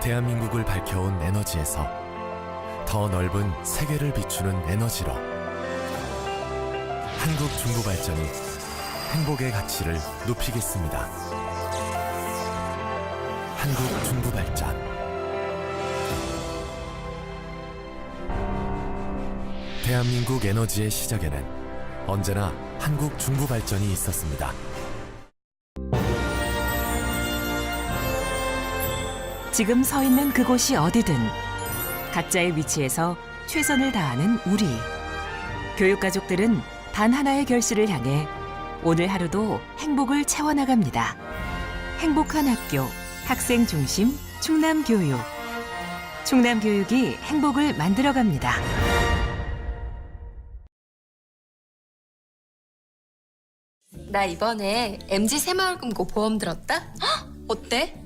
대한민국을 밝혀온 에너지에서 더 넓은 세계를 비추는 에너지로 한국중부발전이 행복의 가치를 높이겠습니다. 한국중부발전. 대한민국 에너지의 시작에는 언제나 한국중부발전이 있었습니다. 지금 서 있는 그곳이 어디든 각자의 위치에서 최선을 다하는 우리. 교육가족들은 단 하나의 결실을 향해 오늘 하루도 행복을 채워나갑니다. 행복한 학교, 학생 중심 충남교육. 충남교육이 행복을 만들어갑니다. 나 이번에 MG 새마을금고 보험 들었다? 헉, 어때?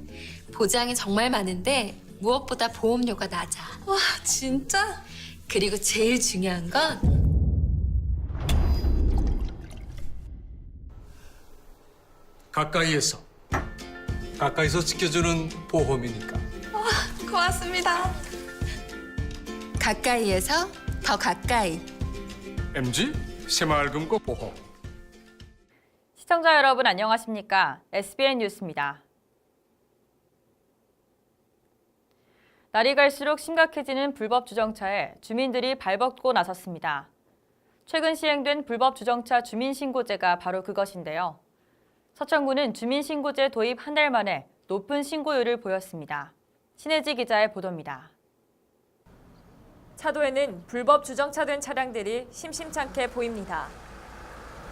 보장이 정말 많은데 무엇보다 보험료가 낮아. 와, 진짜? 그리고 제일 중요한 건 가까이에서 지켜주는 보험이니까. 고맙습니다. 가까이에서 더 가까이. MG 새마을금고 보험. 시청자 여러분 안녕하십니까? SBN 뉴스입니다. 날이 갈수록 심각해지는 불법 주정차에 주민들이 발벗고 나섰습니다. 최근 시행된 불법 주정차 주민신고제가 바로 그것인데요. 서천구는 주민신고제 도입 한 달 만에 높은 신고율을 보였습니다. 신혜지 기자의 보도입니다. 차도에는 불법 주정차된 차량들이 심심찮게 보입니다.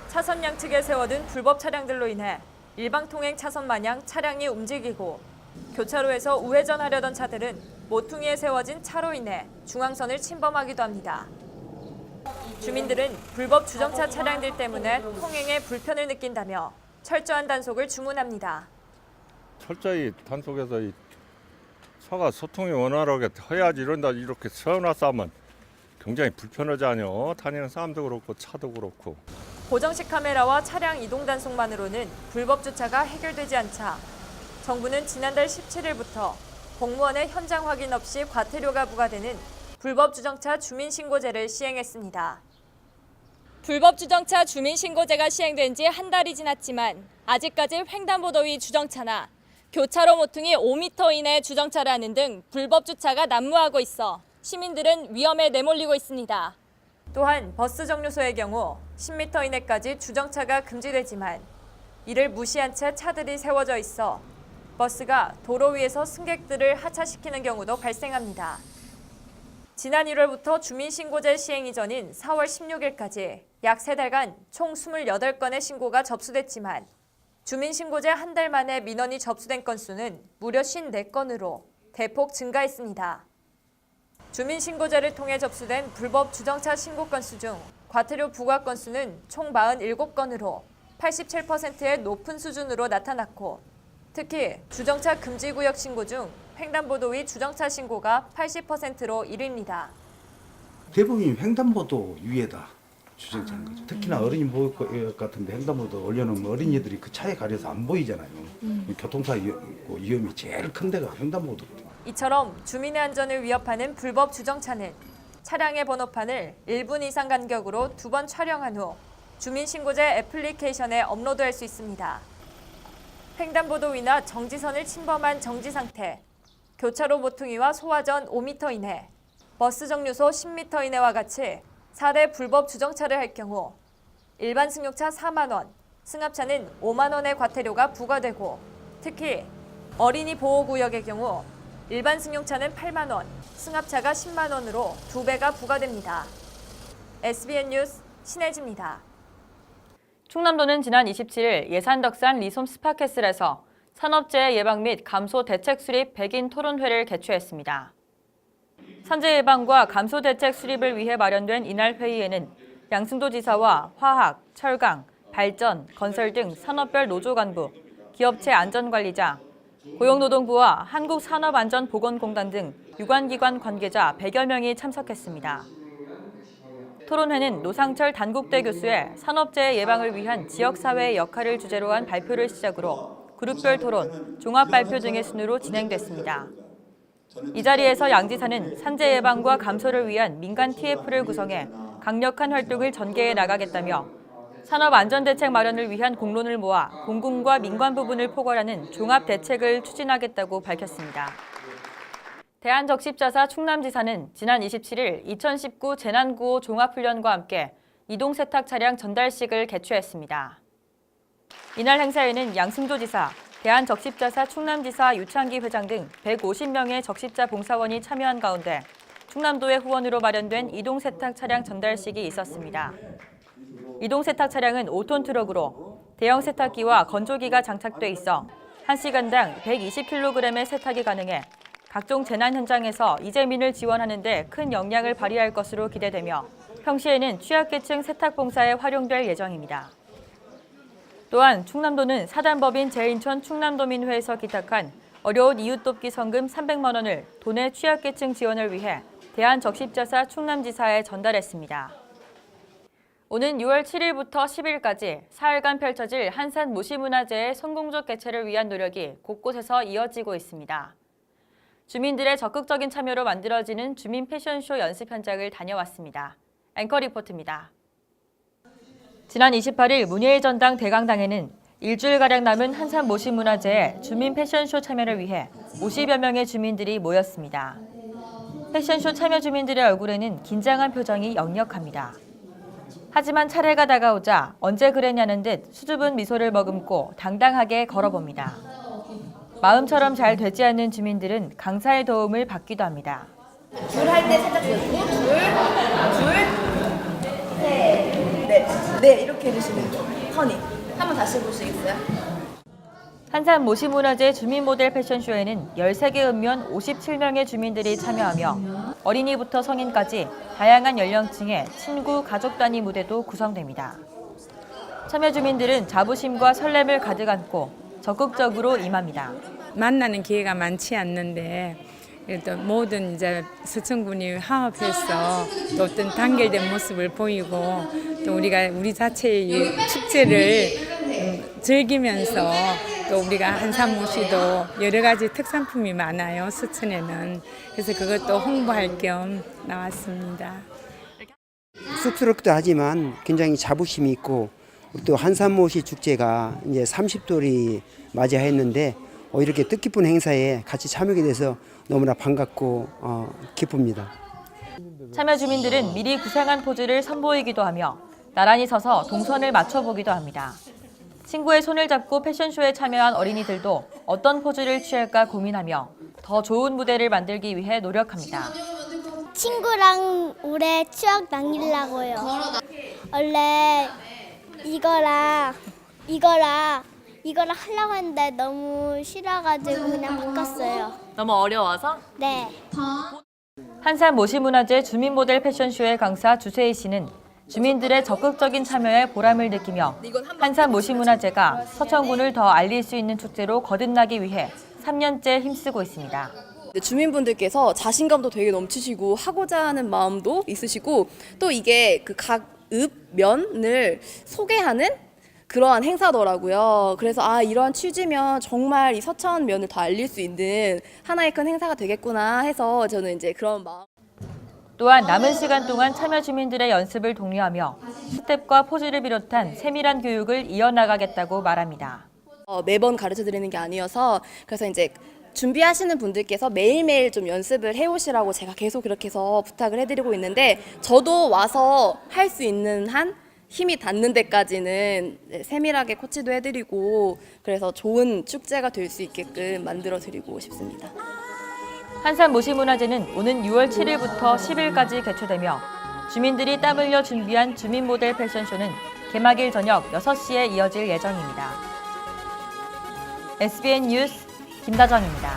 차선 양측에 세워둔 불법 차량들로 인해 일방통행 차선 마냥 차량이 움직이고 교차로에서 우회전하려던 차들은 모퉁이에 세워진 차로 인해 중앙선을 침범하기도 합니다. 주민들은 불법 주정차 차량들 때문에 통행에 불편을 느낀다며 철저한 단속을 주문합니다. 철저히 단속해서 이 차가 소통이 원활하게 해야지 이렇게 세워놔서 하면 굉장히 불편하지 않요. 다니는 사람도 그렇고 차도 그렇고. 고정식 카메라와 차량 이동 단속만으로는 불법 주차가 해결되지 않자 정부는 지난달 17일부터 공무원의 현장 확인 없이 과태료가 부과되는 불법 주정차 주민신고제를 시행했습니다. 불법 주정차 주민신고제가 시행된 지 한 달이 지났지만 아직까지 횡단보도 위 주정차나 교차로 모퉁이 5m 이내 주정차를 하는 등 불법 주차가 난무하고 있어 시민들은 위험에 내몰리고 있습니다. 또한 버스 정류소의 경우 10m 이내까지 주정차가 금지되지만 이를 무시한 채 차들이 세워져 있어 버스가 도로 위에서 승객들을 하차시키는 경우도 발생합니다. 지난 1월부터 주민신고제 시행 이전인 4월 16일까지 약 3달간 총 28건의 신고가 접수됐지만 주민신고제 한 달 만에 민원이 접수된 건수는 무려 54건으로 대폭 증가했습니다. 주민신고제를 통해 접수된 불법 주정차 신고 건수 중 과태료 부과 건수는 총 47건으로 87%의 높은 수준으로 나타났고 특히 주정차 금지구역 신고 중 횡단보도 위 주정차 신고가 80%로 1위입니다. 대부분이 횡단보도 위에다 주정차하는 거죠. 특히나 어린이 보호구역 같은데 횡단보도 올려놓으면 어린이들이 그 차에 가려서 안 보이잖아요. 교통사 위험이 제일 큰 데가 횡단보도거든요. 이처럼 주민의 안전을 위협하는 불법 주정차는 차량의 번호판을 1분 이상 간격으로 2번 촬영한 후 주민신고제 애플리케이션에 업로드할 수 있습니다. 횡단보도 위나 정지선을 침범한 정지 상태, 교차로 모퉁이와 소화전 5m 이내, 버스 정류소 10m 이내와 같이 4대 불법 주정차를 할 경우 일반 승용차 4만 원, 승합차는 5만 원의 과태료가 부과되고 특히 어린이 보호구역의 경우 일반 승용차는 8만 원, 승합차가 10만 원으로 2배가 부과됩니다. SBN 뉴스 신혜지입니다. 충남도는 지난 27일 예산덕산 리솜 스파캐슬에서 산업재해 예방 및 감소 대책 수립 백인 토론회를 개최했습니다. 산재 예방과 감소 대책 수립을 위해 마련된 이날 회의에는 양승도 지사와 화학, 철강, 발전, 건설 등 산업별 노조 간부, 기업체 안전관리자, 고용노동부와 한국산업안전보건공단 등 유관기관 관계자 100여 명이 참석했습니다. 토론회는 노상철 단국대 교수의 산업재해 예방을 위한 지역사회의 역할을 주제로 한 발표를 시작으로 그룹별 토론, 종합발표 등의 순으로 진행됐습니다. 이 자리에서 양 지사는 산재 예방과 감소를 위한 민간 TF를 구성해 강력한 활동을 전개해 나가겠다며 산업안전대책 마련을 위한 공론을 모아 공군과 민관 부분을 포괄하는 종합대책을 추진하겠다고 밝혔습니다. 대한적십자사 충남지사는 지난 27일 2019 재난구호 종합훈련과 함께 이동세탁 차량 전달식을 개최했습니다. 이날 행사에는 양승조지사, 대한적십자사 충남지사 유창기 회장 등 150명의 적십자 봉사원이 참여한 가운데 충남도의 후원으로 마련된 이동세탁 차량 전달식이 있었습니다. 이동세탁 차량은 5톤 트럭으로 대형 세탁기와 건조기가 장착돼 있어 1시간당 120kg의 세탁이 가능해 각종 재난 현장에서 이재민을 지원하는 데 큰 역량을 발휘할 것으로 기대되며 평시에는 취약계층 세탁 봉사에 활용될 예정입니다. 또한 충남도는 사단법인 제인천 충남도민회에서 기탁한 어려운 이웃 돕기 성금 300만 원을 도내 취약계층 지원을 위해 대한적십자사 충남지사에 전달했습니다. 오는 6월 7일부터 10일까지 사흘간 펼쳐질 한산 모시문화제의 성공적 개최를 위한 노력이 곳곳에서 이어지고 있습니다. 주민들의 적극적인 참여로 만들어지는 주민 패션쇼 연습 현장을 다녀왔습니다. 앵커 리포트입니다. 지난 28일 문예의 전당 대강당에는 일주일가량 남은 한산 모시문화제에 주민 패션쇼 참여를 위해 50여 명의 주민들이 모였습니다. 패션쇼 참여 주민들의 얼굴에는 긴장한 표정이 역력합니다. 하지만 차례가 다가오자 언제 그랬냐는 듯 수줍은 미소를 머금고 당당하게 걸어봅니다. 마음처럼 잘 되지 않는 주민들은 강사의 도움을 받기도 합니다. 줄 할 때 살짝 들고 네 이렇게 해주시면 돼요. 허니 한번 다시 해보시겠어요? 한산 모시문화제 주민 모델 패션쇼에는 13개 읍면 57명의 주민들이 참여하며 어린이부터 성인까지 다양한 연령층의 친구, 가족 단위 무대도 구성됩니다. 참여 주민들은 자부심과 설렘을 가득 안고 적극적으로 임합니다. 만나는 기회가 많지 않는데 그래도 모든 이제 서천군이 화합해서 또 어떤 단결된 모습을 보이고 또 우리가 우리 자체의 이 축제를 즐기면서 또 우리가 한산모시도 여러 가지 특산품이 많아요, 서천에는. 그래서 그것도 홍보할 겸 나왔습니다. 쑥스럽기도 하지만 굉장히 자부심이 있고 또 한산모시 축제가 이제 30돌이 맞이했는데 이렇게 뜻깊은 행사에 같이 참여하게 돼서 너무나 반갑고 기쁩니다. 참여 주민들은 미리 구상한 포즈를 선보이기도 하며 나란히 서서 동선을 맞춰보기도 합니다. 친구의 손을 잡고 패션쇼에 참여한 어린이들도 어떤 포즈를 취할까 고민하며 더 좋은 무대를 만들기 위해 노력합니다. 친구랑 오래 추억 남기려고요. 원래 이거랑 하려고 했는데 너무 싫어가지고 그냥 바꿨어요. 너무 어려워서? 네. 한산 모시문화제 주민 모델 패션쇼의 강사 주세희 씨는 주민들의 적극적인 참여에 보람을 느끼며 한산 모시문화제가 서천군을 더 알릴 수 있는 축제로 거듭나기 위해 3년째 힘쓰고 있습니다. 주민분들께서 자신감도 되게 넘치시고 하고자 하는 마음도 있으시고 또 이게 그 각 읍, 면을 소개하는 그러한 행사더라고요. 그래서 이러한 취지면 정말 이 서천면을 더 알릴 수 있는 하나의 큰 행사가 되겠구나 해서 저는 이제 그런 마음. 또한 남은 시간 동안 참여 주민들의 연습을 독려하며 스텝과 포즈를 비롯한 세밀한 교육을 이어나가겠다고 말합니다. 매번 가르쳐 드리는 게 아니어서 그래서 이제 준비하시는 분들께서 매일매일 좀 연습을 해오시라고 제가 계속 그렇게 해서 부탁을 해드리고 있는데 저도 와서 할 수 있는 한 힘이 닿는 데까지는 세밀하게 코치도 해드리고 그래서 좋은 축제가 될 수 있게끔 만들어드리고 싶습니다. 한산 모시문화제는 오는 6월 7일부터 10일까지 개최되며 주민들이 땀 흘려 준비한 주민 모델 패션쇼는 개막일 저녁 6시에 이어질 예정입니다. SBN 뉴스 김다정입니다.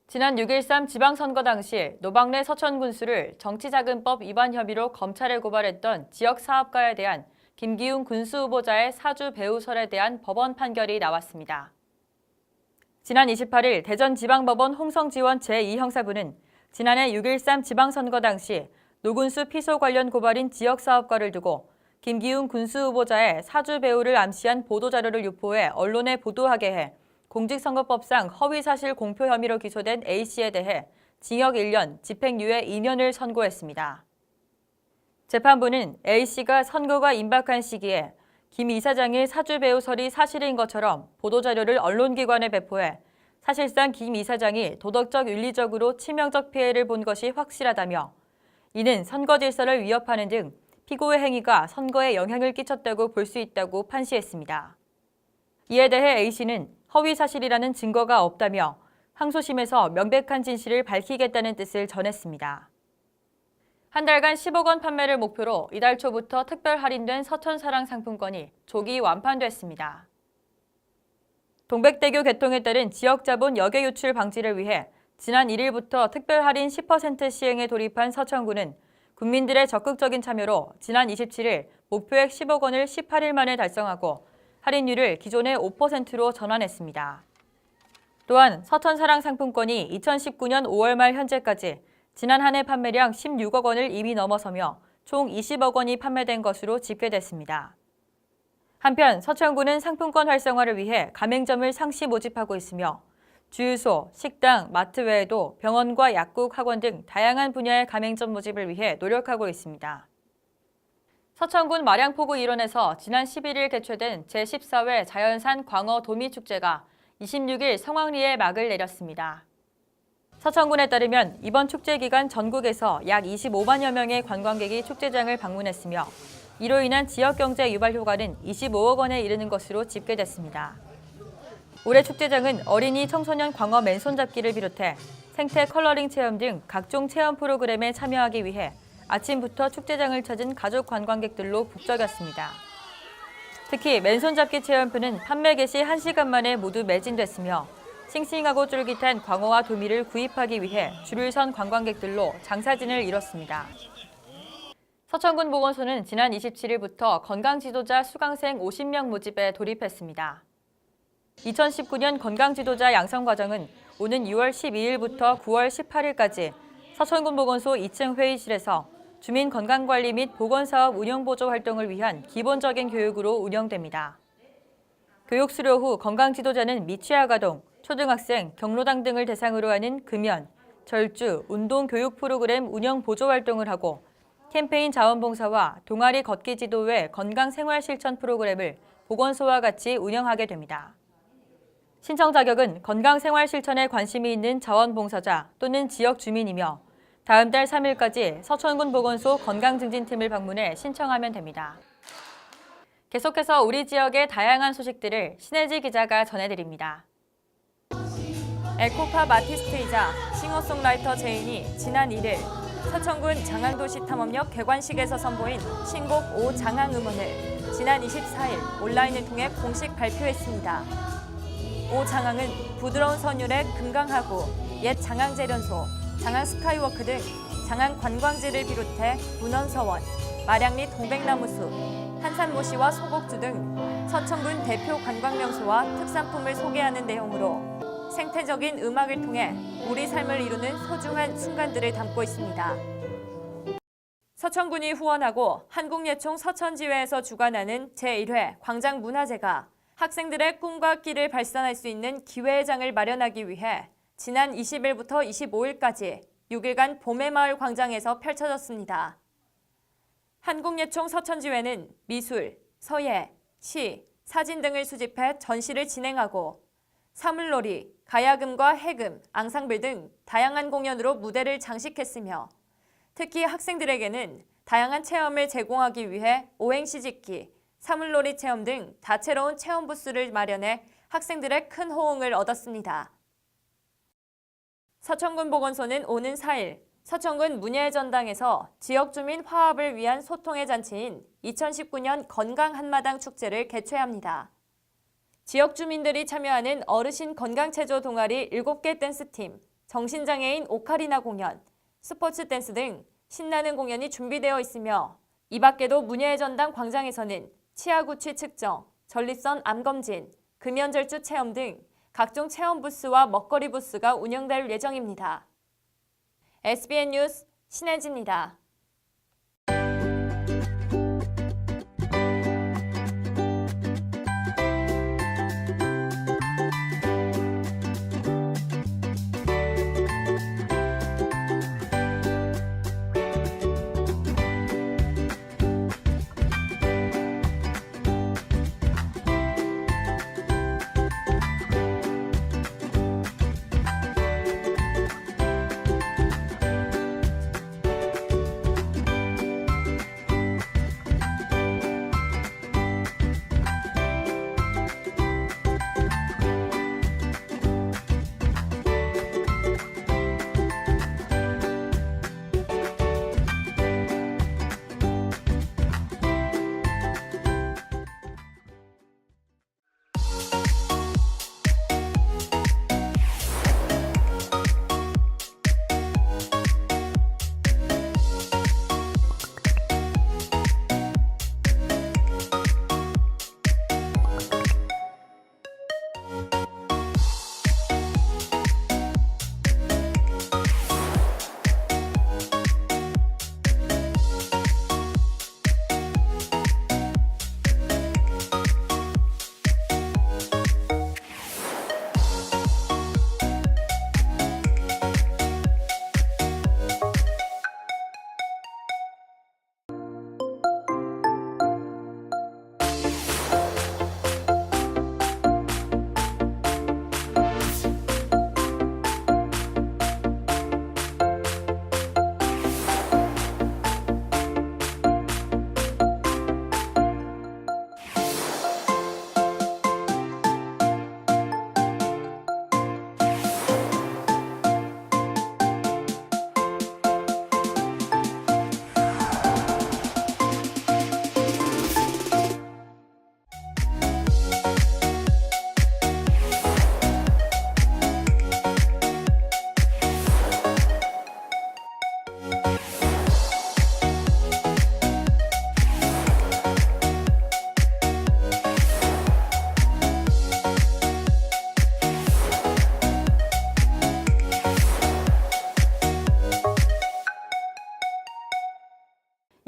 지난 6.13 지방선거 당시 노박래 서천군수를 정치자금법 위반 혐의로 검찰에 고발했던 지역사업가에 대한 김기훈 군수후보자의 사주 배우설에 대한 법원 판결이 나왔습니다. 지난 28일 대전지방법원 홍성지원 제2형사부는 지난해 6.13 지방선거 당시 노군수 피소 관련 고발인 지역사업가를 두고 김기훈 군수후보자의 사주 배우를 암시한 보도자료를 유포해 언론에 보도하게 해 공직선거법상 허위사실 공표 혐의로 기소된 A씨에 대해 징역 1년, 집행유예 2년을 선고했습니다. 재판부는 A씨가 선고가 임박한 시기에 김 이사장의 사주 배우설이 사실인 것처럼 보도자료를 언론기관에 배포해 사실상 김 이사장이 도덕적, 윤리적으로 치명적 피해를 본 것이 확실하다며 이는 선거 질서를 위협하는 등 피고의 행위가 선거에 영향을 끼쳤다고 볼 수 있다고 판시했습니다. 이에 대해 A씨는 허위사실이라는 증거가 없다며 항소심에서 명백한 진실을 밝히겠다는 뜻을 전했습니다. 한 달간 10억 원 판매를 목표로 이달 초부터 특별 할인된 서천사랑 상품권이 조기 완판됐습니다. 동백대교 개통에 따른 지역자본 역외 유출 방지를 위해 지난 1일부터 특별 할인 10% 시행에 돌입한 서천구는 국민들의 적극적인 참여로 지난 27일 목표액 10억 원을 18일 만에 달성하고 할인율을 기존의 5%로 전환했습니다. 또한 서천사랑 상품권이 2019년 5월 말 현재까지 지난 한 해 판매량 16억 원을 이미 넘어서며 총 20억 원이 판매된 것으로 집계됐습니다. 한편 서천구는 상품권 활성화를 위해 가맹점을 상시 모집하고 있으며 주유소, 식당, 마트 외에도 병원과 약국, 학원 등 다양한 분야의 가맹점 모집을 위해 노력하고 있습니다. 서천군 마량포구 일원에서 지난 11일 개최된 제14회 자연산 광어 도미축제가 26일 성황리에 막을 내렸습니다. 서천군에 따르면 이번 축제 기간 전국에서 약 25만여 명의 관광객이 축제장을 방문했으며 이로 인한 지역경제 유발 효과는 25억 원에 이르는 것으로 집계됐습니다. 올해 축제장은 어린이 청소년 광어 맨손 잡기를 비롯해 생태 컬러링 체험 등 각종 체험 프로그램에 참여하기 위해 아침부터 축제장을 찾은 가족 관광객들로 북적였습니다. 특히 맨손 잡기 체험표는 판매 개시 1시간 만에 모두 매진됐으며 싱싱하고 쫄깃한 광어와 도미를 구입하기 위해 줄을 선 관광객들로 장사진을 이뤘습니다. 서천군 보건소는 지난 27일부터 건강지도자 수강생 50명 모집에 돌입했습니다. 2019년 건강지도자 양성과정은 오는 6월 12일부터 9월 18일까지 서천군 보건소 2층 회의실에서 주민건강관리 및 보건사업 운영보조 활동을 위한 기본적인 교육으로 운영됩니다. 교육 수료 후 건강지도자는 미취학아동, 초등학생, 경로당 등을 대상으로 하는 금연, 절주, 운동교육 프로그램 운영 보조 활동을 하고 캠페인 자원봉사와 동아리 걷기 지도 외 건강생활 실천 프로그램을 보건소와 같이 운영하게 됩니다. 신청 자격은 건강생활 실천에 관심이 있는 자원봉사자 또는 지역 주민이며 다음 달 3일까지 서천군 보건소 건강증진팀을 방문해 신청하면 됩니다. 계속해서 우리 지역의 다양한 소식들을 신혜지 기자가 전해드립니다. 에코팝 아티스트이자 싱어송라이터 제인이 지난 1일 서천군 장항도시 탐험역 개관식에서 선보인 신곡 오장항음원을 지난 24일 온라인을 통해 공식 발표했습니다. 오장항은 부드러운 선율의 금강하구, 옛 장항제련소, 장항스카이워크 등 장항 관광지를 비롯해 문헌서원, 마량 및 동백나무숲, 한산모시와 소곡주 등 서천군 대표 관광명소와 특산품을 소개하는 내용으로 생태적인 음악을 통해 우리 삶을 이루는 소중한 순간들을 담고 있습니다. 서천군이 후원하고 한국예총 서천지회에서 주관하는 제1회 광장문화제가 학생들의 꿈과 끼를 발산할 수 있는 기회의 장을 마련하기 위해 지난 20일부터 25일까지 6일간 봄의 마을 광장에서 펼쳐졌습니다. 한국예총 서천지회는 미술, 서예, 시, 사진 등을 수집해 전시를 진행하고 사물놀이, 가야금과 해금, 앙상블 등 다양한 공연으로 무대를 장식했으며 특히 학생들에게는 다양한 체험을 제공하기 위해 오행시 짓기, 사물놀이 체험 등 다채로운 체험 부스를 마련해 학생들의 큰 호응을 얻었습니다. 서천군 보건소는 오는 4일 서천군 문예의 전당에서 지역 주민 화합을 위한 소통의 잔치인 2019년 건강 한마당 축제를 개최합니다. 지역 주민들이 참여하는 어르신 건강체조 동아리 7개 댄스팀, 정신장애인 오카리나 공연, 스포츠 댄스 등 신나는 공연이 준비되어 있으며 이 밖에도 문예의 전당 광장에서는 치아구취 측정, 전립선 암검진, 금연절주 체험 등 각종 체험 부스와 먹거리 부스가 운영될 예정입니다. SBN 뉴스 신혜지입니다.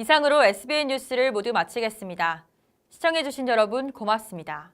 이상으로 SBN 뉴스를 모두 마치겠습니다. 시청해주신 여러분 고맙습니다.